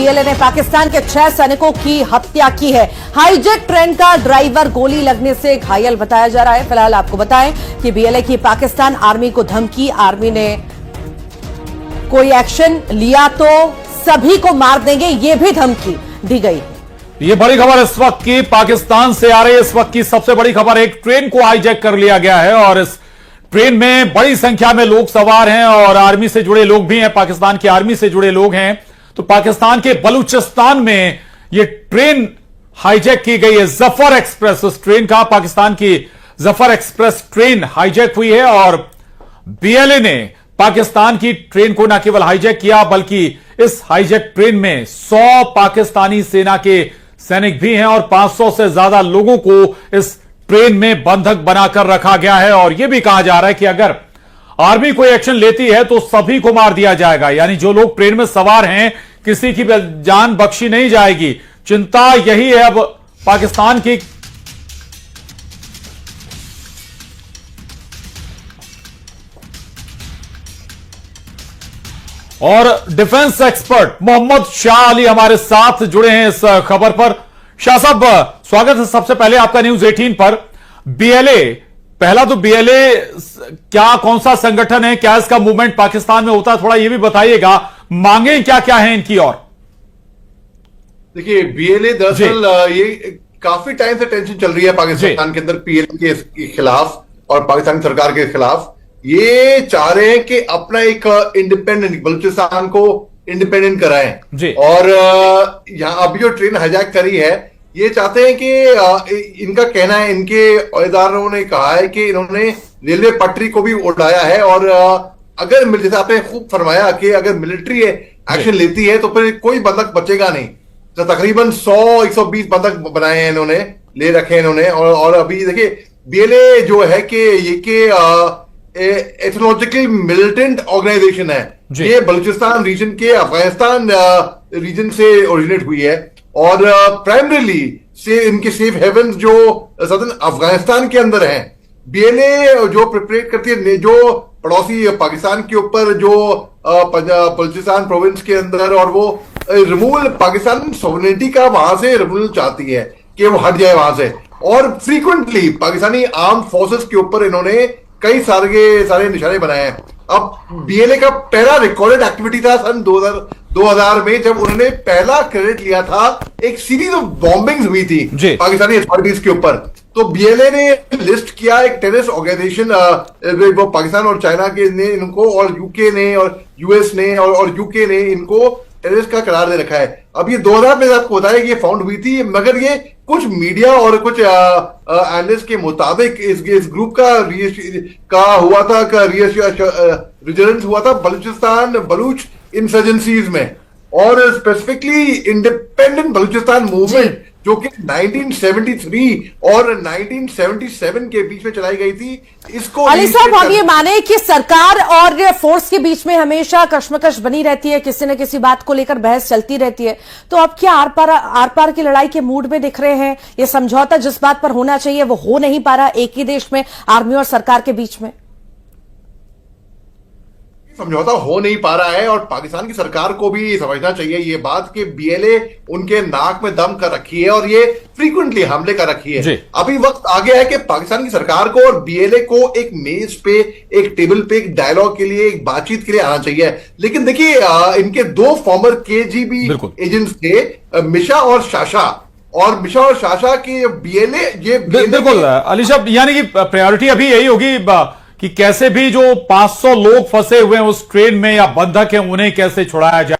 BLA ने पाकिस्तान के 6 सैनिकों की हत्या की है। हाईजेक ट्रेन का ड्राइवर गोली लगने से घायल बताया जा रहा है। फिलहाल आपको बताएं कि बीएलए की पाकिस्तान आर्मी को धमकी, आर्मी ने कोई एक्शन लिया तो सभी को मार देंगे, ये भी धमकी दी गई। ये बड़ी खबर इस वक्त की पाकिस्तान से आ रही है। इस वक्त की सबसे बड़ी खबर, एक ट्रेन को हाईजैक कर लिया गया है और इस ट्रेन में बड़ी संख्या में लोग सवार हैं और आर्मी से जुड़े लोग भी हैं, पाकिस्तान की आर्मी से जुड़े लोग हैं। तो पाकिस्तान के बलूचिस्तान में ये ट्रेन हाईजैक की गई है। जफर एक्सप्रेस, उस ट्रेन का, पाकिस्तान की जफर एक्सप्रेस ट्रेन हाईजैक हुई है और बीएलए ने पाकिस्तान की ट्रेन को न केवल हाईजैक किया बल्कि इस हाईजैक ट्रेन में 100 पाकिस्तानी सेना के सैनिक भी हैं और 500 से ज्यादा लोगों को इस ट्रेन में बंधक बनाकर रखा गया है। और यह भी कहा जा रहा है कि अगर आर्मी कोई एक्शन लेती है तो सभी को मार दिया जाएगा, यानी जो लोग ट्रेन में सवार हैं किसी की जान बख्शी नहीं जाएगी। चिंता यही है अब पाकिस्तान की। और डिफेंस एक्सपर्ट मोहम्मद शाह अली हमारे साथ जुड़े हैं इस खबर पर। शाह साहब, स्वागत है सबसे पहले आपका न्यूज 18 पर। बीएलए, पहला तो बीएलए क्या, कौन सा संगठन है, क्या इसका मूवमेंट पाकिस्तान में होता है, थोड़ा ये भी बताइएगा। मांगे क्या क्या हैं इनकी? और देखिए, बीएलए दरअसल ये काफी टाइम से टेंशन चल रही है पाकिस्तान के अंदर पीएलए के खिलाफ और पाकिस्तान सरकार के खिलाफ। ये चाह रहे हैं कि अपना एक इंडिपेंडेंट बलूचिस्तान को इंडिपेंडेंट कराएं और यहाँ अभी जो ट्रेन हाईजैक करी है, ये चाहते हैं कि इनका कहना है, इनके औहदेदारों ने कहा है कि इन्होंने रेलवे पटरी को भी उड़ाया है और अगर जैसे आपने खूब फरमाया कि अगर मिलिट्री एक्शन लेती है तो फिर कोई बंधक बचेगा नहीं। तो तकरीबन 100-120 बंधक बनाए हैं इन्होंने, ले रखे हैं इन्होंने। और अभी देखिए, बीएलए जो है कि ये के एथनोलॉजिकल मिलिटेंट ऑर्गेनाइजेशन है। ये बलूचिस्तान रीजन के अफगानिस्तान रीजन से ओरिजिनेट हुई है और प्राइमरीली से इनके सेफ हेवन जो सदर्न अफगानिस्तान के अंदर हैं। बीएलए जो प्रिपरेट करती है, जो पड़ोसी पाकिस्तान के ऊपर, जो बलूचिस्तान प्रोविंस के अंदर, और वो रिमूवल पाकिस्तान सॉवरेनिटी का वहां से रिमूवल चाहती है कि वो हट जाए वहां से। और फ्रीक्वेंटली पाकिस्तानी आर्म फोर्सेस के ऊपर इन्होंने कई सारे निशाने बनाए हैं। अब बीएलए का पहला रिकॉर्डेड एक्टिविटी था सन 2000 में, जब उन्होंने पहला क्रेडिट लिया था। एक सीरीज ऑफ बॉम्बिंग्स हुई थी पाकिस्तानी अथॉरिटीज के ऊपर। तो बीएलए ने लिस्ट किया एक टेररिस्ट ऑर्गेनाइजेशन, वो पाकिस्तान और चाइना के ने इनको, और यूके ने और यूएस ने और यूके ने इनको टेररिस्ट का करार दे रखा है। अब ये 2000 में आपको बताया कि ये फाउंड हुई थी, मगर ये कुछ मीडिया और कुछ एनालिस्ट के मुताबिक इस ग्रुप का हुआ था, रिजल्ट हुआ था बलूचिस्तान बलूच इंसर्जेंसीज में, और स्पेसिफिकली इंडिपेंडेंट बलूचिस्तान मूवमेंट जो कि 1973 और 1977 के बीच में चलाई गई थी। इसको अली साहब, हम ये माने कि सरकार और फोर्स के बीच में हमेशा कश्मकश बनी रहती है, किसी न किसी बात को लेकर बहस चलती रहती है, तो अब क्या आर पार की लड़ाई के मूड में दिख रहे हैं? ये समझौता जिस बात पर होना चाहिए वो हो नहीं पा रहा एक ही देश में, आर्मी और सरकार के बीच में समझौता हो नहीं पा रहा है। और पाकिस्तान की सरकार को भी समझना चाहिए ये बात कि बीएलए उनके नाक में दम कर रखी है और ये फ्रीक्वेंटली हमले कर रखी है। अभी वक्त आ गया है कि पाकिस्तान की सरकार को और बीएलए को एक मेज पे, एक टेबल पे, एक डायलॉग के लिए, एक बातचीत के लिए आना चाहिए। लेकिन देखिए, इनके 2 फॉर्मर केजीबी एजेंट्स थे, मिशा और शाशा, और मिशा और शाशा की बीएलए ये बिल्कुल अली साहब, यानी कि प्रायोरिटी अभी यही होगी कि कैसे भी जो 500 लोग फंसे हुए हैं उस ट्रेन में या बंधक हैं, उन्हें कैसे छुड़ाया जाए।